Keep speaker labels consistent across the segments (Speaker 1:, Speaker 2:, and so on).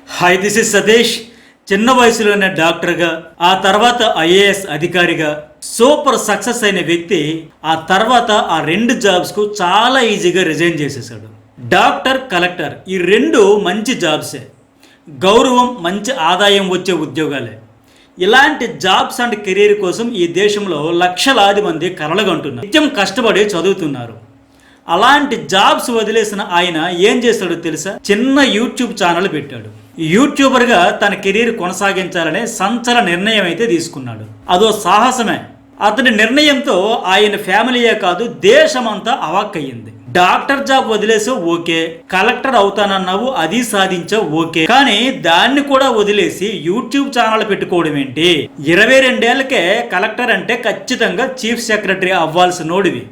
Speaker 1: Hi, this is Satish. చిన్న వయసులోనే డాక్టర్గా, ఆ తర్వాత ఐఏఎస్ అధికారిగా సూపర్ సక్సెస్ అయిన వ్యక్తి ఆ తర్వాత ఆ రెండు జాబ్స్కు చాలా ఈజీగా రిజైన్ చేసేసాడు. డాక్టర్, కలెక్టర్ ఈ రెండు మంచి జాబ్సే, గౌరవం, మంచి ఆదాయం వచ్చే ఉద్యోగాలే. ఇలాంటి జాబ్స్ అండ్ కెరీర్ కోసం ఈ దేశంలో లక్షలాది మంది కలలుగంటున్నారు, నిత్యం కష్టపడి చదువుతున్నారు. అలాంటి జాబ్స్ వదిలేసిన ఆయన ఏం చేస్తాడో తెలుసా? చిన్న యూట్యూబ్ ఛానల్ పెట్టాడు. యూట్యూబర్గా తన కెరీర్ కొనసాగించాలనే సంచలన నిర్ణయం అయితే తీసుకున్నాడు. అదో సాహసమే. అతని నిర్ణయంతో ఆయన ఫ్యామిలీయే కాదు, దేశమంతా అవాక్కయ్యింది. డాక్టర్ జాబ్ వదిలేసావు ఓకే, కలెక్టర్ అవుతానన్నావు అది సాధించావు ఓకే, కానీ దాన్ని కూడా వదిలేసి యూట్యూబ్ ఛానల్ పెట్టుకోవడం ఏంటి? 22 ఏళ్లకే కలెక్టర్ అంటే ఖచ్చితంగా చీఫ్ సెక్రటరీ అవ్వాల్సినోడివి.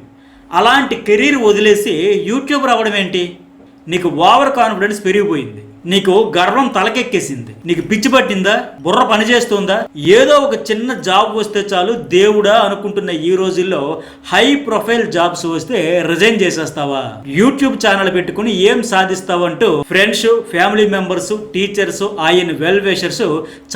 Speaker 1: అలాంటి కెరీర్ వదిలేసి యూట్యూబర్ అవ్వడం ఏంటి? నీకు ఓవర్ కాన్ఫిడెన్స్ పెరిగిపోయింది, నీకు గర్వం తలకెక్కేసింది, నీకు పిచ్చి పట్టిందా, బుర్ర పనిచేస్తుందా? ఏదో ఒక చిన్న జాబ్ వస్తే చాలు దేవుడా అనుకుంటున్న ఈ రోజుల్లో హై ప్రొఫైల్ జాబ్స్ వస్తే రిజైన్ చేసేస్తావా? యూట్యూబ్ ఛానల్ పెట్టుకుని ఏం సాధిస్తావంటూ ఫ్రెండ్స్, ఫ్యామిలీ మెంబర్స్, టీచర్స్, ఆయన వెల్ విషర్స్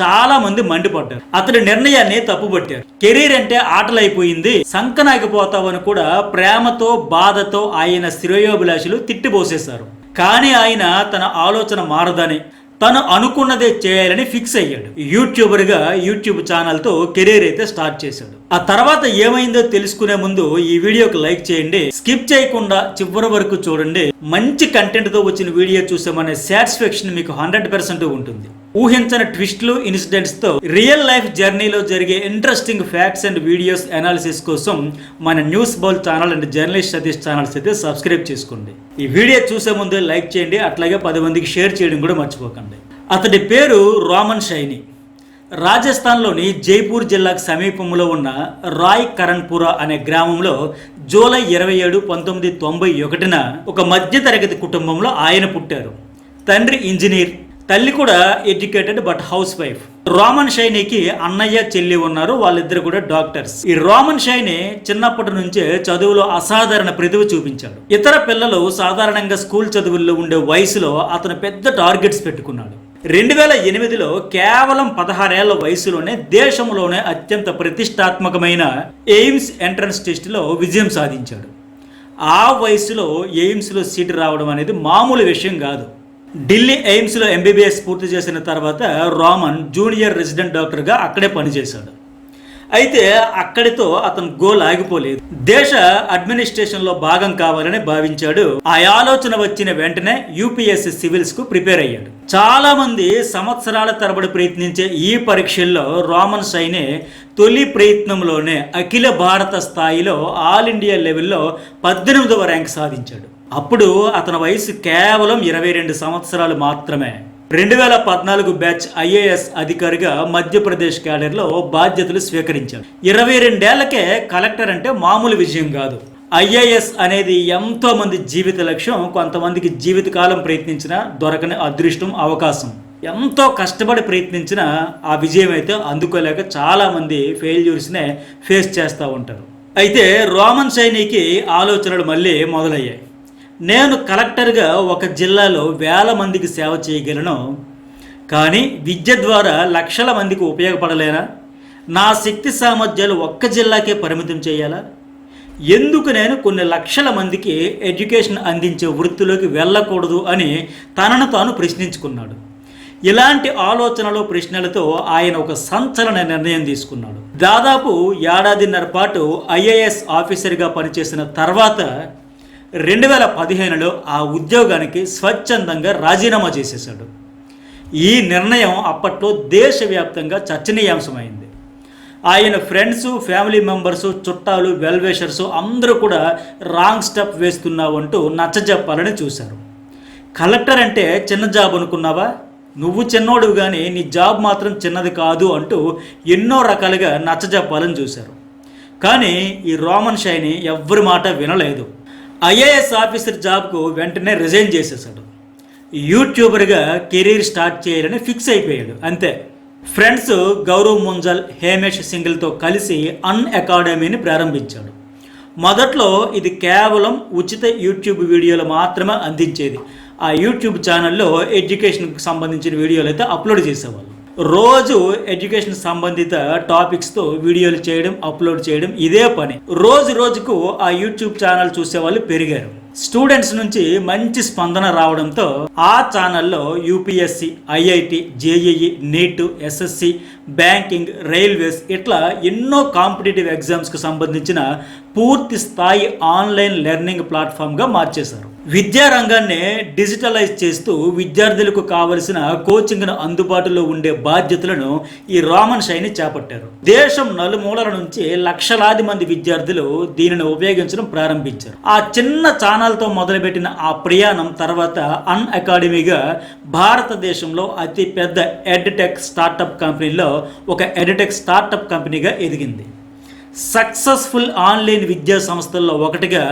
Speaker 1: చాలా మంది మండిపడ్డారు. అతడి నిర్ణయాన్ని తప్పుపట్టారు. కెరీర్ అంటే ఆటలైపోయింది, సంకనాగిపోతావని కూడా ప్రేమతో బాధతో ఆయన శ్రేయోభిలాషులు తిట్టిపోసేశారు. కానీ ఆయన తన ఆలోచన మారదని, తను అనుకున్నదే చేయాలని ఫిక్స్ అయ్యాడు. యూట్యూబర్గా యూట్యూబ్ ఛానల్తో కెరీర్ అయితే స్టార్ట్ చేశాడు. ఆ తర్వాత ఏమైందో తెలుసుకునే ముందు ఈ వీడియోకి లైక్ చేయండి, స్కిప్ చేయకుండా చివరి వరకు చూడండి. మంచి కంటెంట్తో వచ్చిన వీడియో చూసామనే సాటిస్ఫాక్షన్ మీకు 100% ఉంటుంది. ఊహించని ట్విస్ట్లు, ఇన్సిడెంట్స్తో రియల్ లైఫ్ జర్నీలో జరిగే interesting facts and videos analysis కోసం మన news bowl channel and journalist Satish channels అయితే సబ్స్క్రైబ్ చేసుకోండి. ఈ వీడియో చూసే ముందు లైక్ చేయండి, అట్లాగే 10 మందికి షేర్ చేయడం కూడా మర్చిపోకండి. అతడి పేరు రోమన్ షైనీ. రాజస్థాన్లోని జైపూర్ జిల్లాకు సమీపంలో ఉన్న రాయ్ కరణ్పురా అనే గ్రామంలో జూలై 27, 1991 ఒక మధ్యతరగతి కుటుంబంలో ఆయన పుట్టారు. తండ్రి ఇంజనీర్, తల్లి కూడా educated but housewife. Roman షైనీకి అన్నయ్య, చెల్లి ఉన్నారు. వాళ్ళిద్దరు కూడా డాక్టర్స్. ఈ రోమన్ షైనీ చిన్నప్పటి నుంచే చదువులో అసాధారణ ప్రతిభ చూపించాడు. ఇతర పిల్లలు సాధారణంగా స్కూల్ చదువుల్లో ఉండే వయసులో అతను పెద్ద టార్గెట్స్ పెట్టుకున్నాడు. 2008లో కేవలం 16 ఏళ్ల వయసులోనే దేశంలోనే అత్యంత ప్రతిష్టాత్మకమైన ఎయిమ్స్ ఎంట్రన్స్ టెస్ట్లో విజయం సాధించాడు. ఆ వయసులో ఎయిమ్స్లో సీటు రావడం అనేది మామూలు విషయం కాదు. ఢిల్లీ ఎయిమ్స్లో MBBS పూర్తి చేసిన తర్వాత రోమన్ జూనియర్ రెసిడెంట్ డాక్టర్గా అక్కడే పనిచేశాడు. అయితే అక్కడితో అతను గోల్ ఆగిపోలేదు. దేశ అడ్మినిస్ట్రేషన్లో భాగం కావాలని భావించాడు. ఆ ఆలోచన వచ్చిన వెంటనే UPSC సివిల్స్కు ప్రిపేర్ అయ్యాడు. చాలా మంది సంవత్సరాల తరబడి ప్రయత్నించే ఈ పరీక్షల్లో రోమన్ షైనీ తొలి ప్రయత్నంలోనే అఖిల భారత స్థాయిలో ఆల్ ఇండియా లెవెల్లో 18వ ర్యాంక్ సాధించాడు. అప్పుడు అతని వయసు కేవలం 22 సంవత్సరాలు మాత్రమే. 2014 బ్యాచ్ IAS అధికారిగా మధ్యప్రదేశ్ క్యాడర్లో బాధ్యతలు స్వీకరించాడు. 22 ఏళ్లకే కలెక్టర్ అంటే మామూలు విజయం కాదు. IAS అనేది ఎంతో మంది జీవిత లక్ష్యం. కొంతమందికి జీవితకాలం ప్రయత్నించినా దొరకని అదృష్టం, అవకాశం. ఎంతో కష్టపడి ప్రయత్నించినా ఆ విజయం అయితే అందుకోలేక చాలామంది ఫెయిల్యూర్స్నే ఫేస్ చేస్తూ ఉంటారు. అయితే రోమన్ షైనీకి ఆలోచనలు మళ్ళీ మొదలయ్యాయి. నేను కలెక్టర్గా ఒక జిల్లాలో వేల మందికి సేవ చేయగలను, కానీ విద్య ద్వారా లక్షల మందికి ఉపయోగపడలేనా? నా శక్తి సామర్థ్యాలు ఒక్క జిల్లాకే పరిమితం చేయాలా? ఎందుకు నేను కొన్ని లక్షల మందికి ఎడ్యుకేషన్ అందించే వృత్తిలోకి వెళ్ళకూడదు అని తనను తాను ప్రశ్నించుకున్నాడు. ఇలాంటి ఆలోచనలు, ప్రశ్నలతో ఆయన ఒక సంచలన నిర్ణయం తీసుకున్నాడు. దాదాపు 1.5 ఏళ్ల పాటు IAS ఆఫీసర్గా పనిచేసిన తర్వాత 2015లో ఆ ఉద్యోగానికి స్వచ్ఛందంగా రాజీనామా చేసేశాడు. ఈ నిర్ణయం అప్పట్లో దేశవ్యాప్తంగా చర్చనీయాంశమైంది. ఆయన ఫ్రెండ్స్, ఫ్యామిలీ మెంబర్స్, చుట్టాలు, వెల్ విషర్స్ అందరూ కూడా రాంగ్ స్టెప్ వేస్తున్నావు అంటూ నచ్చజెప్పాలని చూశారు. కలెక్టర్ అంటే చిన్న జాబ్ అనుకున్నావా? నువ్వు చిన్నోడు, కానీ నీ జాబ్ మాత్రం చిన్నది కాదు అంటూ ఎన్నో రకాలుగా నచ్చజెప్పాలని చూశారు. కానీ ఈ రోమన్ షైనీ ఎవ్వరి మాట వినలేదు. IAS ఆఫీసర్ జాబ్కు వెంటనే రిజైన్ చేసేసాడు. యూట్యూబర్గా కెరీర్ స్టార్ట్ చేయాలని ఫిక్స్ అయిపోయాడు, అంతే. ఫ్రెండ్స్ గౌరవ్ ముంజల్, హేమేష్ సింగిల్తో కలిసి అన్ అకాడమీని ప్రారంభించాడు. మొదట్లో ఇది కేవలం ఉచిత యూట్యూబ్ వీడియోలు మాత్రమే అందించేది. ఆ యూట్యూబ్ ఛానల్లో ఎడ్యుకేషన్కి సంబంధించిన వీడియోలు అయితే అప్లోడ్ చేసేవాళ్ళు. రోజు ఎడ్యుకేషన్ సంబంధిత టాపిక్స్తో వీడియోలు చేయడం, అప్లోడ్ చేయడం ఇదే పని. రోజుకు ఆ యూట్యూబ్ ఛానల్ చూసేవాళ్ళు పెరిగారు. స్టూడెంట్స్ నుంచి మంచి స్పందన రావడంతో ఆ ఛానల్లో UPSC, IIT, JEE, NEET, SSC, banking, railways ఇట్లా ఎన్నో కాంపిటేటివ్ ఎగ్జామ్స్కి సంబంధించిన పూర్తి స్థాయి ఆన్లైన్ లెర్నింగ్ ప్లాట్ఫామ్గా మార్చేశారు. విద్యారంగాన్ని డిజిటలైజ్ చేస్తూ విద్యార్థులకు కావలసిన కోచింగ్ను అందుబాటులో ఉండే బాధ్యతలను ఈ రామన్ షైని చేపట్టారు. దేశం నలుమూలల నుంచి లక్షలాది మంది విద్యార్థులు దీనిని ఉపయోగించడం ప్రారంభించారు. ఆ చిన్న ఛానల్తో మొదలుపెట్టిన ఆ ప్రయాణం తర్వాత అన్ అకాడమీగా భారతదేశంలో అతి పెద్ద ఎడ్టెక్ స్టార్టప్ కంపెనీలో ఒక ఎడ్టెక్ స్టార్టప్ కంపెనీగా ఎదిగింది. సక్సెస్ఫుల్ ఆన్లైన్ విద్యా సంస్థల్లో ఒకటిగా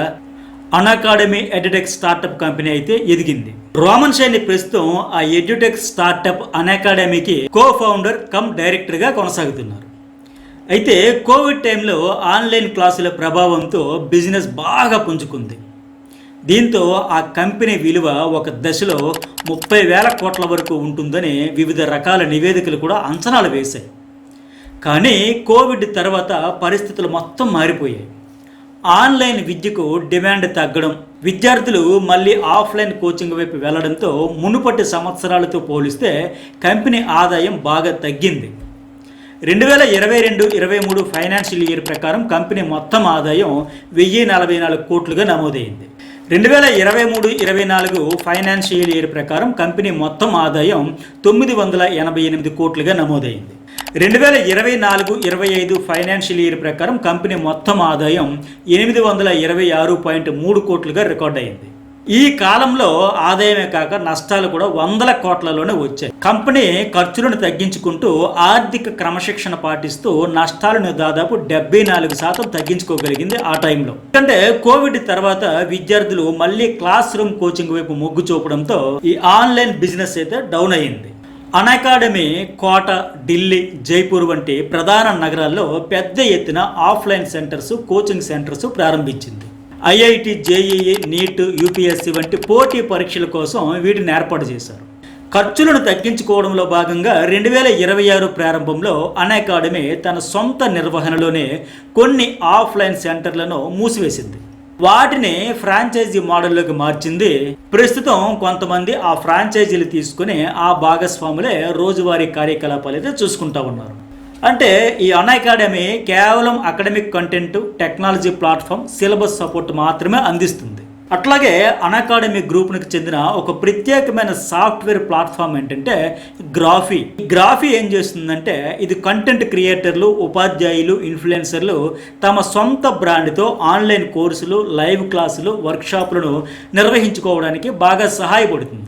Speaker 1: అన్ అకాడమీ ఎడ్యుటెక్ స్టార్టప్ కంపెనీ అయితే ఎదిగింది. రామన్ షైని ప్రస్తుతం ఆ ఎడ్యుటెక్ స్టార్టప్ అన్ అకాడమీకి కో ఫౌండర్ కమ్ డైరెక్టర్గా కొనసాగుతున్నారు. అయితే కోవిడ్ టైంలో ఆన్లైన్ క్లాసుల ప్రభావంతో బిజినెస్ బాగా పుంజుకుంది. దీంతో ఆ కంపెనీ విలువ ఒక దశలో 30,000 కోట్ల వరకు ఉంటుందని వివిధ రకాల నివేదికలు కూడా అంచనాలు వేశాయి. కానీ కోవిడ్ తర్వాత పరిస్థితులు మొత్తం మారిపోయాయి. ఆన్లైన్ విద్యకు డిమాండ్ తగ్గడం, విద్యార్థులు మళ్ళీ ఆఫ్లైన్ కోచింగ్ వైపు వెళ్లడంతో మునుపటి సంవత్సరాలతో పోలిస్తే కంపెనీ ఆదాయం బాగా తగ్గింది. 2022-23 ఫైనాన్షియల్ ఇయర్ ప్రకారం కంపెనీ మొత్తం ఆదాయం 1044 కోట్లుగా నమోదైంది. 2023-24 ఫైనాన్షియల్ ఇయర్ ప్రకారం కంపెనీ మొత్తం ఆదాయం 988 కోట్లుగా నమోదైంది. 2024-25 ఫైనాన్షియల్ ఇయర్ ప్రకారం కంపెనీ మొత్తం ఆదాయం 826.3 కోట్లుగా రికార్డ్ అయింది. ఈ కాలంలో ఆదాయమే కాక నష్టాలు కూడా 100 కోట్లలోనే వచ్చాయి. కంపెనీ ఖర్చులను తగ్గించుకుంటూ ఆర్థిక క్రమశిక్షణ పాటిస్తూ నష్టాలను దాదాపు 74% తగ్గించుకోగలిగింది ఆ టైంలో. ఎందుకంటే కోవిడ్ తర్వాత విద్యార్థులు మళ్ళీ క్లాస్ రూమ్ కోచింగ్ వైపు మొగ్గు చూపడంతో ఈ ఆన్లైన్ బిజినెస్ అయితే డౌన్ అయింది. అన్ అకాడమీ కోట, ఢిల్లీ, జైపూర్ వంటి ప్రధాన నగరాల్లో పెద్ద ఎత్తున ఆఫ్లైన్ సెంటర్స్, కోచింగ్ సెంటర్స్ ప్రారంభించింది. ఐఐటి, జేఈఈ, నీట్, యూపీఎస్సి వంటి పోటీ పరీక్షల కోసం వీటిని ఏర్పాటు చేశారు. ఖర్చులను తగ్గించుకోవడంలో భాగంగా 2026 ప్రారంభంలో అన్ అకాడమీ తన సొంత నిర్వహణలోనే కొన్ని ఆఫ్లైన్ సెంటర్లను మూసివేసింది. వాటిని ఫ్రాంచైజీ మోడల్లోకి మార్చింది. ప్రస్తుతం కొంతమంది ఆ ఫ్రాంచైజీలు తీసుకుని ఆ భాగస్వాములే రోజువారీ కార్యకలాపాలు అయితే చూసుకుంటూ ఉన్నారు. అంటే ఈ అన్ అకాడమీ కేవలం academic content, technology platform, syllabus support మాత్రమే అందిస్తుంది. అట్లాగే అన్ అకాడమీ గ్రూప్కి చెందిన ఒక ప్రత్యేకమైన సాఫ్ట్వేర్ ప్లాట్ఫామ్ ఏంటంటే గ్రాఫీ. గ్రాఫీ ఏం చేస్తుందంటే ఇది కంటెంట్ క్రియేటర్లు, ఉపాధ్యాయులు, ఇన్ఫ్లుయెన్సర్లు తమ సొంత బ్రాండ్తో ఆన్లైన్ కోర్సులు, లైవ్ క్లాసులు, వర్క్షాపులను నిర్వహించుకోవడానికి బాగా సహాయపడుతుంది.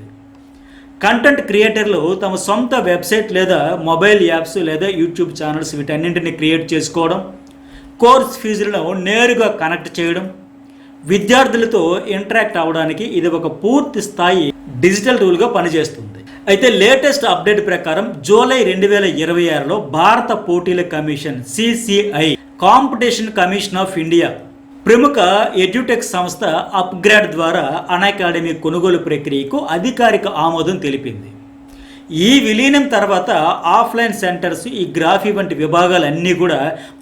Speaker 1: కంటెంట్ క్రియేటర్లు తమ సొంత వెబ్సైట్ లేదా మొబైల్ యాప్స్ లేదా యూట్యూబ్ ఛానల్స్ వీటన్నింటినీ క్రియేట్ చేసుకోవడం, కోర్స్ ఫీజులను నేరుగా కనెక్ట్ చేయడం, విద్యార్థులతో ఇంటరాక్ట్ అవ్వడానికి ఇది ఒక పూర్తి స్థాయి డిజిటల్ టూల్గా పనిచేస్తుంది. అయితే లేటెస్ట్ అప్డేట్ ప్రకారం జూలై 2026లో భారత పోటీల commission CCI, competition commission of India, ప్రముఖ ఎడ్యుటెక్ సంస్థ అప్గ్రేడ్ ద్వారా అన్ అకాడమీ కొనుగోలు ప్రక్రియకు అధికారిక ఆమోదం తెలిపింది. ఈ విలీనం తర్వాత ఆఫ్లైన్ సెంటర్స్, ఈ గ్రాఫీ వంటి విభాగాలన్నీ కూడా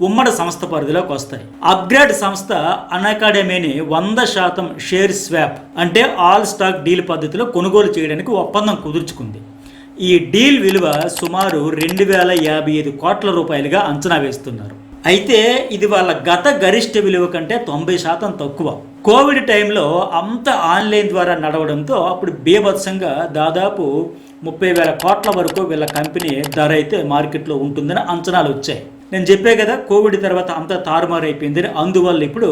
Speaker 1: ఉమ్మడి సంస్థ పరిధిలోకి వస్తాయి. అప్గ్రేడ్ సంస్థ అన్ అకాడమీని 100% షేర్ స్వాప్ అంటే ఆల్ స్టాక్ డీల్ పద్ధతిలో కొనుగోలు చేయడానికి ఒప్పందం కుదుర్చుకుంది. ఈ డీల్ విలువ సుమారు 2055 కోట్ల రూపాయలుగా అంచనా వేస్తున్నారు. అయితే ఇది వాళ్ళ గత గరిష్ట విలువ కంటే 90% తక్కువ. కోవిడ్ టైంలో అంత ఆన్లైన్ ద్వారా నడవడంతో అప్పుడు బీభత్సంగా దాదాపు 30,000 కోట్ల వరకు వీళ్ళ కంపెనీ ధర అయితే మార్కెట్లో ఉంటుందని అంచనాలు వచ్చాయి. నేను చెప్పే కదా కోవిడ్ తర్వాత అంతా తారుమారు అయిపోయిందని. అందువల్ల ఇప్పుడు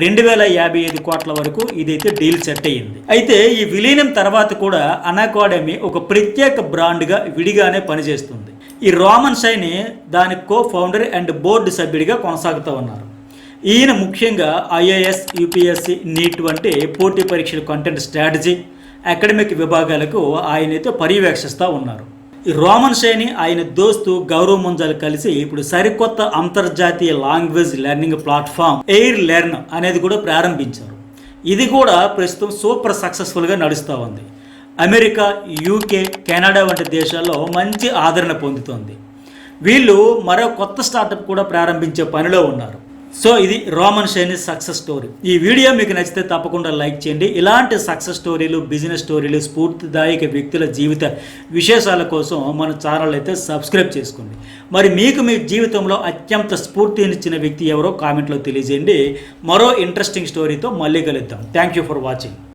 Speaker 1: 2055 కోట్ల వరకు ఇదైతే డీల్ సెట్ అయ్యింది. అయితే ఈ విలీనం తర్వాత కూడా అన్ అకాడమీ ఒక ప్రత్యేక బ్రాండ్గా విడిగానే పనిచేస్తుంది. ఈ రామన్ షైని దాని కో ఫౌండర్ అండ్ బోర్డు సభ్యుడిగా కొనసాగుతూ ఉన్నారు. ఈయన ముఖ్యంగా ఐఏఎస్, యూపీఎస్సి, నీట్ వంటి పోటీ పరీక్షల కంటెంట్ స్ట్రాటజీ, అకాడమిక్ విభాగాలకు ఆయనైతే పర్యవేక్షిస్తూ ఉన్నారు. ఈ రామన్ షైని ఆయన దోస్తు గౌరవ్ ముంజాల్ కలిసి ఇప్పుడు సరికొత్త అంతర్జాతీయ language learning platform air learn అనేది కూడా ప్రారంభించారు. ఇది కూడా ప్రస్తుతం సూపర్ సక్సెస్ఫుల్గా నడుస్తూ ఉంది. అమెరికా, యూకే, కెనడా వంటి దేశాల్లో మంచి ఆదరణ పొందుతోంది. వీళ్ళు మరో కొత్త స్టార్టప్ కూడా ప్రారంభించే పనిలో ఉన్నారు. సో ఇది రోమన్ షైనీస్ సక్సెస్ స్టోరీ. ఈ వీడియో మీకు నచ్చితే తప్పకుండా లైక్ చేయండి. ఇలాంటి సక్సెస్ స్టోరీలు, బిజినెస్ స్టోరీలు, స్ఫూర్తిదాయక వ్యక్తుల జీవిత విశేషాల కోసం మన ఛానల్ అయితే సబ్స్క్రైబ్ చేసుకోండి. మరి మీకు మీ జీవితంలో అత్యంత స్ఫూర్తినిచ్చిన వ్యక్తి ఎవరో కామెంట్లో తెలియజేయండి. మరో ఇంట్రెస్టింగ్ స్టోరీతో మళ్ళీ కలుద్దాం. Thank you for watching.